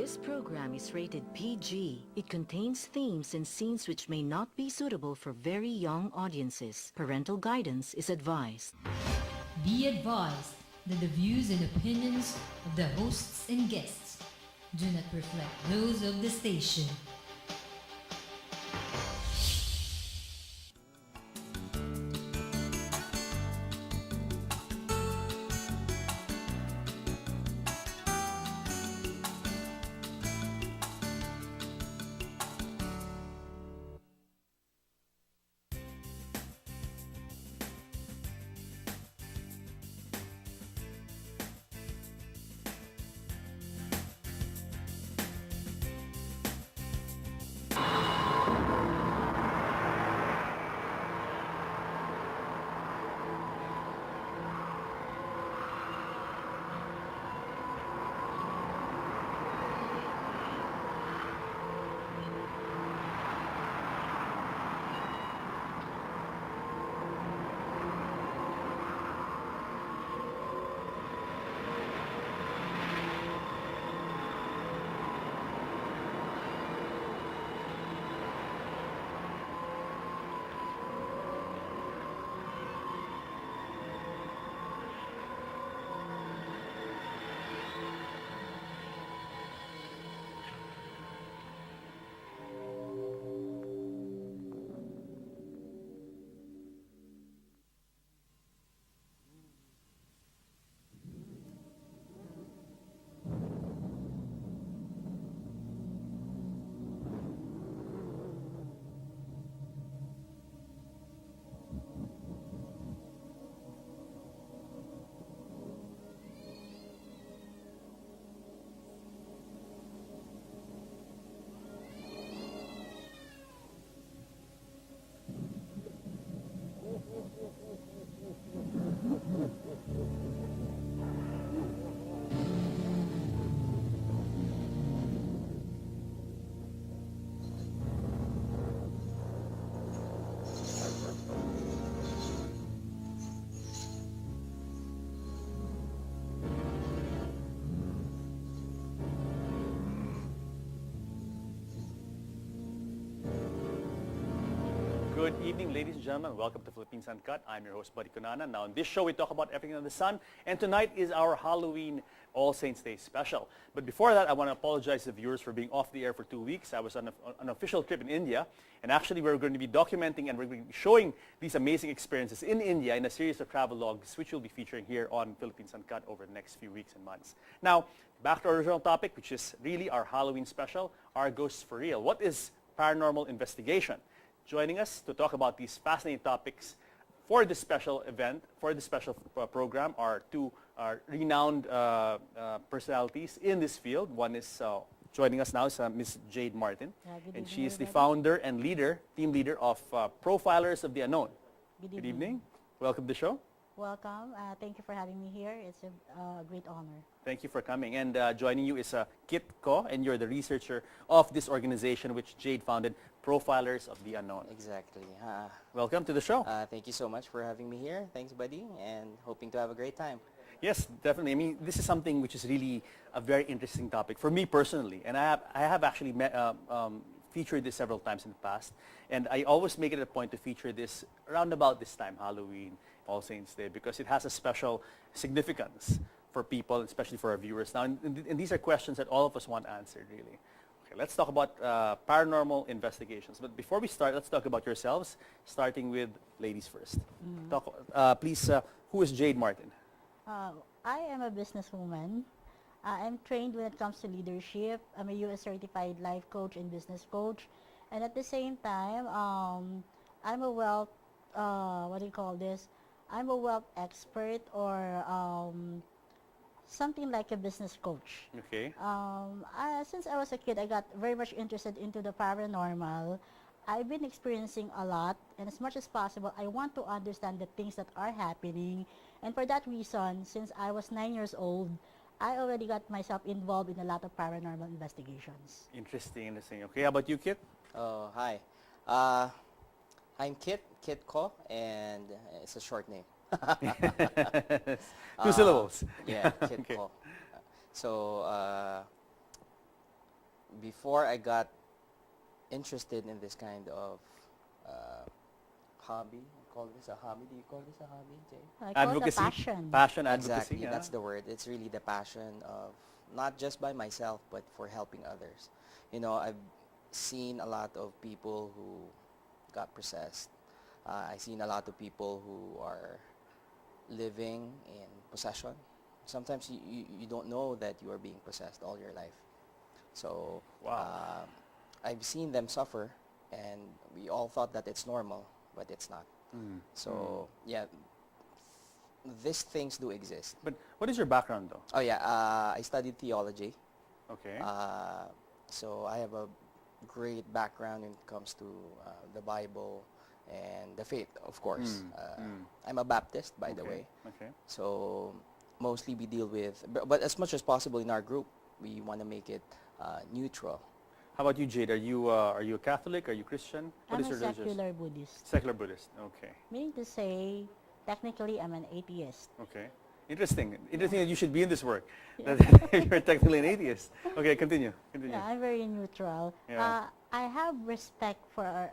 This program is rated PG. It contains themes and scenes which may not be suitable for very young audiences. Parental guidance is advised. Be advised that the views and opinions of the hosts and guests do not reflect those of the station. Good evening, ladies and gentlemen. Welcome to Philippines Uncut. I'm your host, Buddy Cunanan. Now, in this show, we talk about everything under the sun, and tonight is our Halloween All Saints Day special. But before that, I want to apologize to viewers for being off the air for 2 weeks. I was on an official trip in India, and actually, we're going to be documenting and we're going to be showing these amazing experiences in India in a series of travel logs, which we'll be featuring here on Philippines Uncut over the next few weeks and months. Now, back to our original topic, which is really our Halloween special, Are Ghosts for Real? What is paranormal investigation? Joining us to talk about these fascinating topics for this special event, for this special program, are two renowned personalities in this field. One is joining us now is Ms. Jade Martin, and she is the founder and team leader of Profilers of the Unknown. Good evening. Welcome to the show. Welcome. Thank you for having me here. It's a great honor. Thank you for coming. And joining you is Kit Ko, and you're the researcher of this organization which Jade founded, Profilers of the Unknown. Exactly. Welcome to the show. Thank you so much for having me here. Thanks, buddy, and hoping to have a great time. Yes, definitely. I mean, this is something which is really a very interesting topic for me personally, and I have actually featured this several times in the past, and I always make it a point to feature this around about this time, Halloween, All Saints Day, because it has a special significance for people, especially for our viewers. Now, and these are questions that all of us want answered, really. Okay, let's talk about paranormal investigations. But before we start, let's talk about yourselves, starting with ladies first. Please, who is Jade Martin? I am a businesswoman. I'm trained when it comes to leadership. I'm a U.S. certified life coach and business coach. And at the same time, I'm a wealth, I'm a wealth expert, or something like a business coach. Okay. Since I was a kid, I got very much interested into the paranormal. I've been experiencing a lot, and as much as possible, I want to understand the things that are happening. And for that reason, since I was 9 years old, I already got myself involved in a lot of paranormal investigations. Interesting. Okay, how about you, Kit? Oh, hi. I'm Kit Ko, and it's a short name. Two syllables. Yeah, Kit Okay. Ko. So, before I got interested in this kind of hobby, call this a hobby? Do you call this a hobby, Jay? I call it a Advocacy, passion. passion, advocacy. Exactly, Yeah. that's the word. It's really the passion of not just by myself, but for helping others. You know, I've seen a lot of people who got possessed. I've seen a lot of people who are living in possession. Sometimes you don't know that you are being possessed all your life. So Wow. I've seen them suffer, and we all thought that it's normal, but it's not. So yeah, these things do exist. But what is your background though? Oh yeah, I studied theology. Okay. So I have a great background when it comes to the Bible and the faith, of course. I'm a Baptist, by the way. Okay. So mostly we deal with, but as much as possible in our group, we want to make it neutral. How about you, Jade? Are you a Catholic? Are you Christian? What I'm is a your religious? secular Buddhist. Secular Buddhist. Okay. Meaning to say, technically, I'm an atheist. Okay. Interesting. Interesting that you should be in this work. Yeah. That you're technically an atheist. Okay, continue. Continue. Yeah, I'm very neutral. Yeah. I have respect for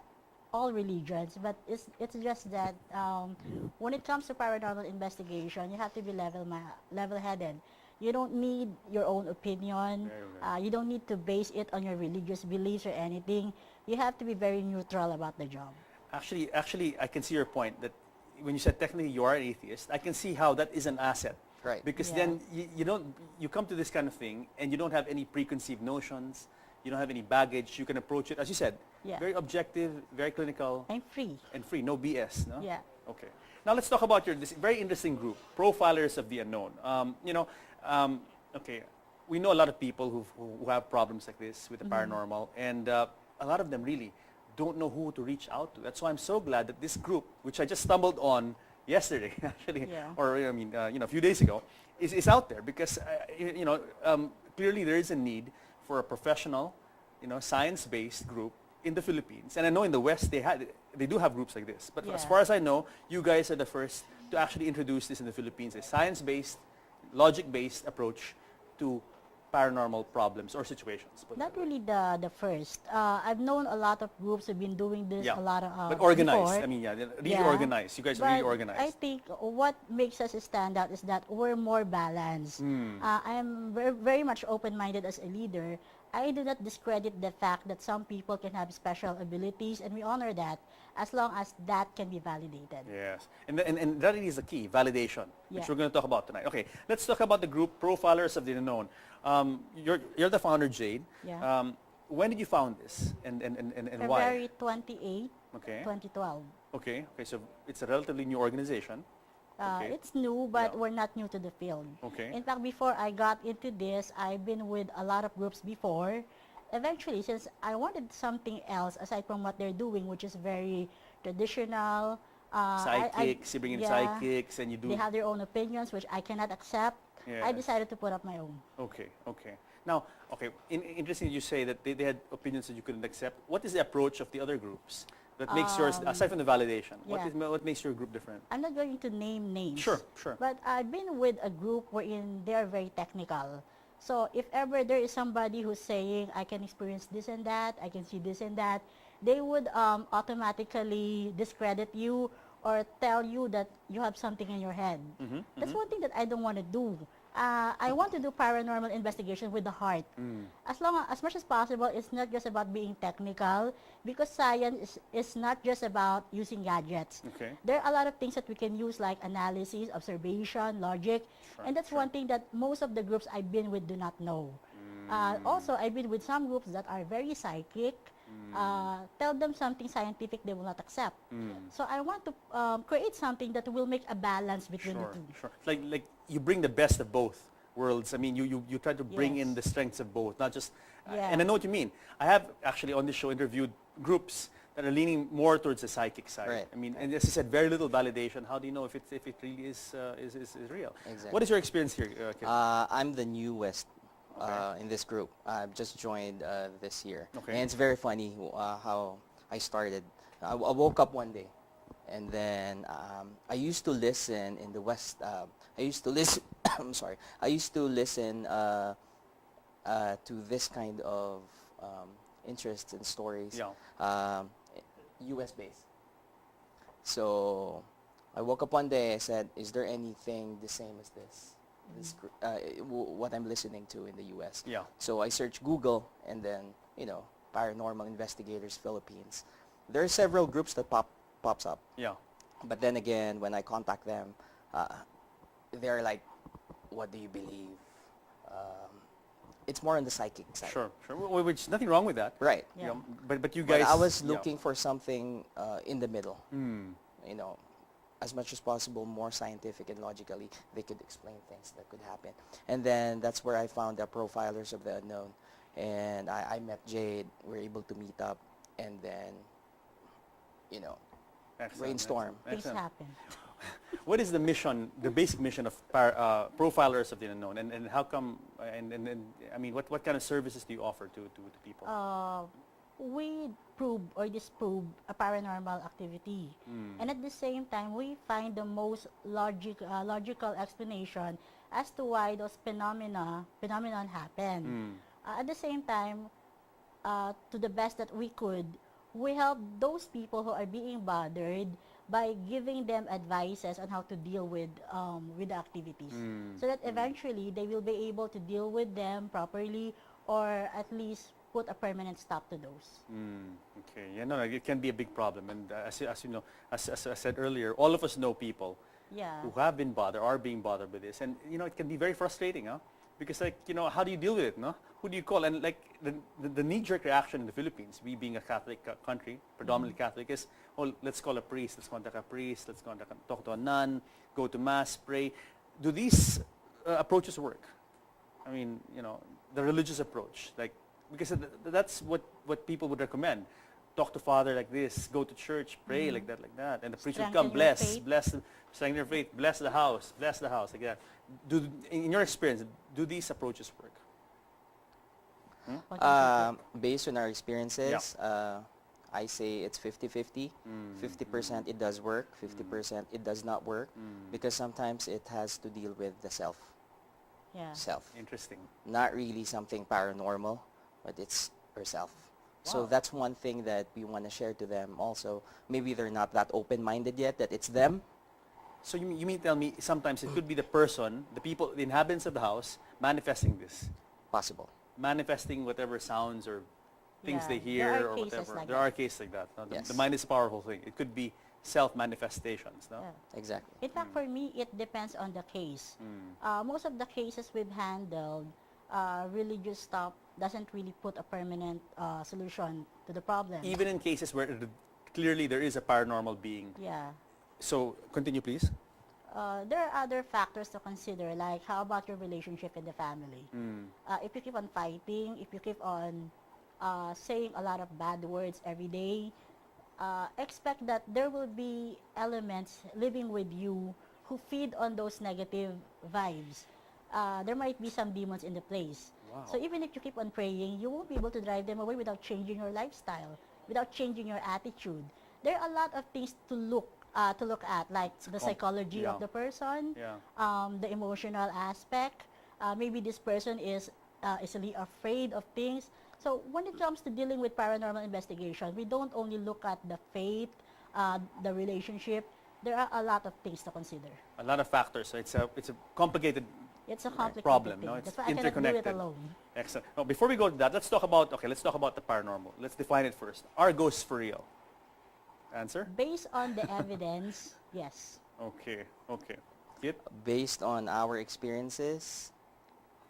all religions, but it's just that when it comes to paranormal investigation, you have to be level-headed. You don't need your own opinion. Right. You don't need to base it on your religious beliefs or anything. You have to be very neutral about the job. Actually, I can see your point that when you said technically you are an atheist, I can see how that is an asset. Right. Because Yeah. then you come to this kind of thing and you don't have any preconceived notions. You don't have any baggage. You can approach it, as you said, Yeah. very objective, very clinical, I'm free. and free. No BS, no? Yeah. Okay. Now let's talk about this very interesting group, Profilers of the Unknown. Okay, we know a lot of people who have problems like this with the paranormal, and a lot of them really don't know who to reach out to. That's why I'm so glad that this group, which I just stumbled on yesterday, actually, Yeah. or a few days ago, is out there because clearly there is a need for a professional, science-based group in the Philippines. And I know in the West they do have groups like this. But as Yeah. far as I know, you guys are the first to actually introduce this in the Philippines, a science-based, logic-based approach to paranormal problems or situations. Put it Not that way. really the first. I've known a lot of groups who've been doing this Yeah. a lot of But organized. before. I mean, yeah, really Yeah. organized. You guys are really But organized. I think what makes us stand out is that we're more balanced. I'm very much open-minded as a leader. I do not discredit the fact that some people can have special abilities, and we honor that as long as that can be validated. Yes, and that really is the key, validation, which Yeah. we're going to talk about tonight. Okay, let's talk about the group Profilers of the Unknown. You're the founder, Jade. Yeah. When did you found this, and why? February 28, Okay. 2012. Okay. So it's a relatively new organization. Okay. It's new, but Yeah. we're not new to the field. Okay. In fact, before I got into this, I've been with a lot of groups before. Eventually, since I wanted something else aside from what they're doing, which is very traditional. Psychics, you bring in psychics, and you do. They have their own opinions, which I cannot accept. I Yes. decided to put up my own. Okay. Now, interesting you say that they had opinions that you couldn't accept. What is the approach of the other groups that makes yours, aside from the validation, yeah. what makes your group different? I'm not going to name names. Sure. But I've been with a group wherein they are very technical. So if ever there is somebody who's saying, I can experience this and that, I can see this and that, they would automatically discredit you or tell you that you have something in your head. That's one thing that I don't want to do. I want to do paranormal investigation with the heart. As much as possible, it's not just about being technical, because science is not just about using gadgets. Okay. There are a lot of things that we can use, like analysis, observation, logic, and that's one thing that most of the groups I've been with do not know. Also, I've been with some groups that are very psychic. Tell them something scientific, they will not accept. So I want to create something that will make a balance between the two. Sure. Like you bring the best of both worlds. I mean, you try to bring in Yes. the strengths of both, not just. Yeah. And I know what you mean. I have actually on this show interviewed groups that are leaning more towards the psychic side. Right. I mean, and as you said, very little validation. How do you know if it really is real? Exactly. What is your experience here, Kim? I'm the newest in this group. I've just joined this year. Okay. And it's very funny how I started. I woke up one day, and then I used to listen in the West. I used to listen. I'm sorry. I used to listen to this kind of interests and stories. Yeah. U.S. based. So I woke up one day. I said, "Is there anything the same as this? What I'm listening to in the U.S." Yeah. So I searched Google, and then Paranormal Investigators Philippines. There are several groups that pops up. Yeah. But then again, when I contact them, they're like, "What do you believe?" It's more on the psychic side. Sure. Which nothing wrong with that. Right. Yeah. But you But guys. I was yeah. looking for something in the middle. Mm. As much as possible, more scientific and logically, they could explain things that could happen. And then that's where I found the Profilers of the Unknown. And I met Jade. We were able to meet up. And then, Excellent, brainstorm. Things excellent. happen. What is the mission, the basic mission of Profilers of the Unknown, and how come? And I mean, what kind of services do you offer to people? We prove or disprove a paranormal activity. And at the same time, we find the most logical explanation as to why those phenomenon happen. At the same time, to the best that we could, we help those people who are being bothered by giving them advices on how to deal with the activities, so that eventually they will be able to deal with them properly, or at least put a permanent stop to those. Okay, yeah, no, it can be a big problem, and as you know, as I said earlier, all of us know people Yeah. who have been bothered, are being bothered with this, and it can be very frustrating, huh? Because how do you deal with it, no? Who do you call? And like the knee-jerk reaction in the Philippines, we being a Catholic country, predominantly Catholic, is, oh, let's call a priest, let's contact a priest, let's talk to a nun, go to mass, pray. Do these approaches work? I mean, the religious approach, because that's what people would recommend. Talk to Father like this, go to church, pray like that, and the priest would come, strengthen your faith, bless the house, like that. In your experience, do these approaches work? What do you think? Based on our experiences, I say it's 50-50. 50% it does work, 50% it does not work, because sometimes it has to deal with the self. Yeah. Self. Interesting. Not really something paranormal, but it's herself. So Wow. that's one thing that we want to share to them also. Maybe they're not that open-minded yet, that it's them. So you mean tell me sometimes it could be the person, the people, the inhabitants of the house manifesting this, Possible. manifesting whatever sounds or things Yeah, they there hear are or cases whatever. like There that. are cases like that. No? Yes. The mind is a powerful thing. It could be self-manifestations. No? Yeah. Exactly. In fact, for me, it depends on the case. Most of the cases we've handled, religious stuff doesn't really put a permanent solution to the problem. Even in cases where clearly there is a paranormal being. Yeah. So continue, please. There are other factors to consider, like how about your relationship in the family? If you keep on fighting, if you keep on saying a lot of bad words every day, expect that there will be elements living with you who feed on those negative vibes. There might be some demons in the place. Wow. So even if you keep on praying, you won't be able to drive them away without changing your lifestyle, without changing your attitude. There are a lot of things to look at, like the psychology yeah. of the person, Yeah. the emotional aspect. Maybe this person is easily afraid of things. So when it comes to dealing with paranormal investigation, we don't only look at the faith, the relationship. There are a lot of things to consider. A lot of factors. So it's a complicated It's a complicated problem. thing. No? It's That's why I cannot do it interconnected. alone. Excellent. Now, before we go to that, let's talk about the paranormal. Let's define it first. Are ghosts for real? Answer? Based on the evidence, yes. Okay. Kit? Based on our experiences,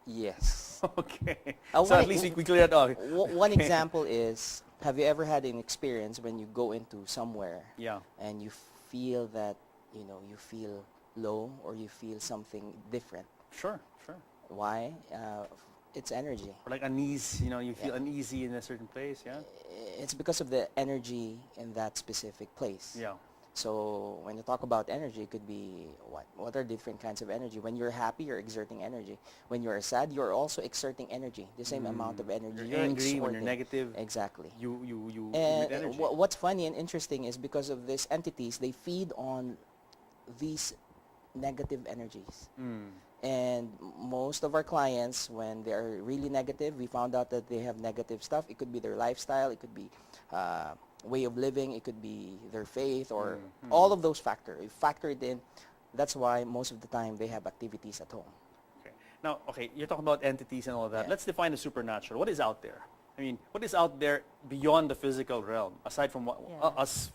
yes. Okay. Uh, So one at least we cleared it out. One example is, have you ever had an experience when you go into somewhere Yeah. and you feel that, you feel low or you feel something different? Sure. Why? It's energy. Or like unease, you feel Yeah. uneasy in a certain place, yeah? It's because of the energy in that specific place. Yeah. So when you talk about energy, it could be what are different kinds of energy. When you're happy, you're exerting energy. When you're sad, you're also exerting energy, the same amount of energy. You're angry, when you're exerting. negative, Exactly. you emit And energy. what's funny and interesting is because of these entities, they feed on these negative energies. And most of our clients, when they are really negative, we found out that they have negative stuff. It could be their lifestyle, it could be way of living, it could be their faith, or all of those factors. You factor it in. That's why most of the time they have activities at home. Okay. Now, okay, you're talking about entities and all that. Yeah. Let's define the supernatural. What is out there? I mean, what is out there beyond the physical realm, aside from what, Yeah. us,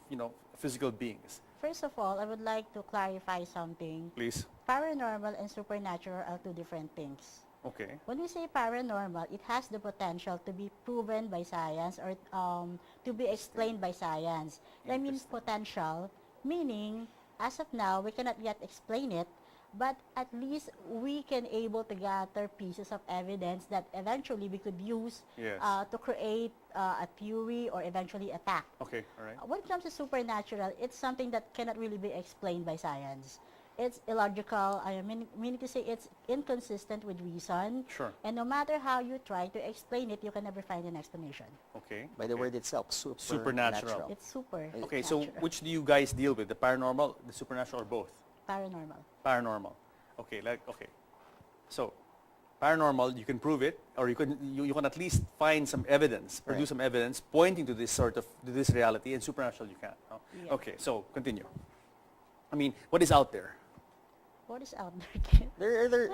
physical beings? First of all, I would like to clarify something. Please. Paranormal and supernatural are two different things. Okay. When we say paranormal, it has the potential to be proven by science or to be explained by science. I mean potential, meaning as of now, we cannot yet explain it, but at least we can able to gather pieces of evidence that eventually we could use Yes. to create a theory or eventually a fact. Okay. All right. When it comes to supernatural, it's something that cannot really be explained by science. It's illogical. I mean to say it's inconsistent with reason. Sure. And no matter how you try to explain it, you can never find an explanation. Okay. By the okay. word itself, Supernatural. It's super. Okay, so natural. which do you guys deal with? The paranormal, the supernatural, or both? Paranormal. Paranormal. Okay, okay. So, paranormal, you can prove it, or you can at least find some evidence, produce some evidence pointing to to this reality, and supernatural you can't. No? Yeah. Okay, so continue. I mean, what is out there? What is out there?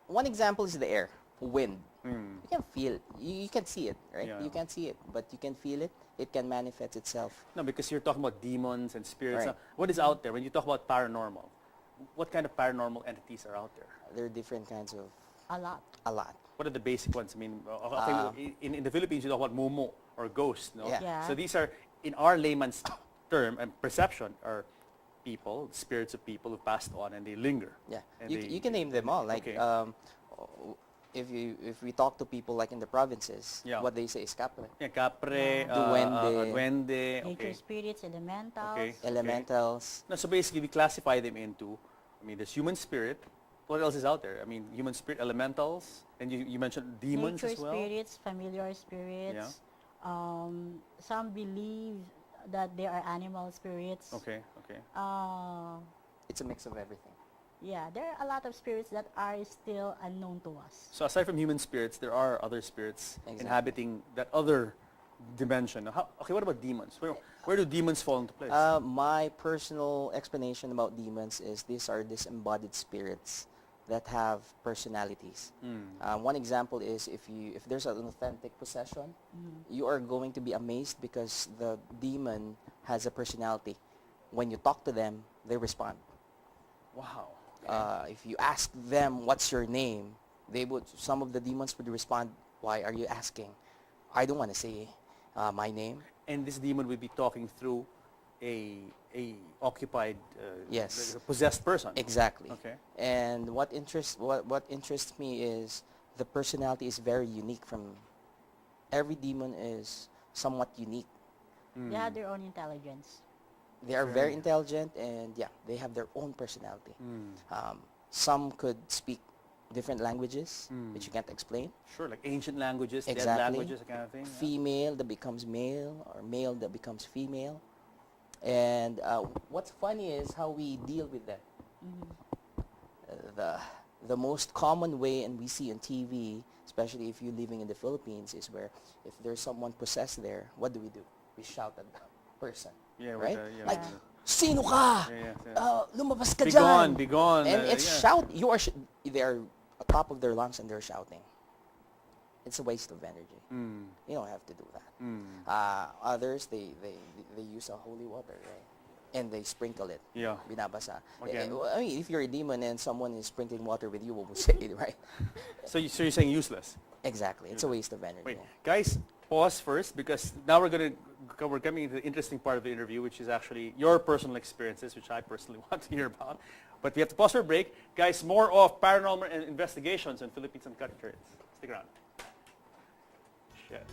One example is the air, wind. Hmm. You can feel it. You can see it, right? Yeah. You can't see it, but you can feel it. It can manifest itself. No, because you're talking about demons and spirits. Right. Now, what is out there when you talk about paranormal? What kind of paranormal entities are out there? There are different kinds of, A lot. a lot. What are the basic ones? I mean, okay, in the Philippines, you talk about momo or ghost, no? Yeah. Yeah. So these are, in our layman's term and perception, are people, spirits of people who passed on and they linger. Yeah, And you can name them all. Like, Okay. if we talk to people like in the provinces, Yeah. what they say is capre, Yeah, capre, Duwende. duwende, Nature okay. spirits, elementals. Okay. elementals. No, so basically, we classify them into, I mean, there's human spirit. What else is out there? I mean, human spirit, elementals, and you mentioned demons Nature as well. spirits, familiar spirits. Some believe that they are animal spirits. Okay, okay. It's a mix of everything. Yeah, there are a lot of spirits that are still unknown to us. So aside from human spirits, there are other spirits Exactly. inhabiting that other dimension. Okay, what about demons? Where do demons fall into place? My personal explanation about demons is these are disembodied spirits that have personalities. One example is if there's an authentic possession, you are going to be amazed because the demon has a personality. When you talk to them, they respond. Wow. If you ask them what's your name, some of the demons would respond, why are you asking? I don't want to say my name. And this demon will be talking through a occupied, Yes. possessed person. Exactly. Okay. And what interests me is the personality is very unique. From every demon is somewhat unique. They have their own intelligence. They are very intelligent, and yeah, they have their own personality. Some could speak different languages, which you can't explain. Sure, like ancient languages, dead Exactly. languages, that kind of thing. Yeah. Female that becomes male, or male that becomes female. And what's funny is how we deal with that. The most common way, and we see on TV, especially if you're living in the Philippines, is where if there's someone possessed there, what do? We shout at the person. Yeah, with Right? the- yeah, Like, with sino ka? Yeah. Lumabas ka Be dyan. gone, be gone. And it's yeah. shout. They're at top of their lungs and they're shouting. It's a waste of energy. You don't have to do that. Others, they use a holy water, right? And they sprinkle it. Yeah. Binabasa. Again. I mean, if you're a demon and someone is sprinkling water with you, what would say, right? So you're saying useless? Exactly. It's a waste of energy. Wait, guys, pause first because now we're coming into the interesting part of the interview, which is actually your personal experiences, which I personally want to hear about. But we have to pause for a break. Guys, more of paranormal investigations on Philippines Uncut. Stick around. Shit.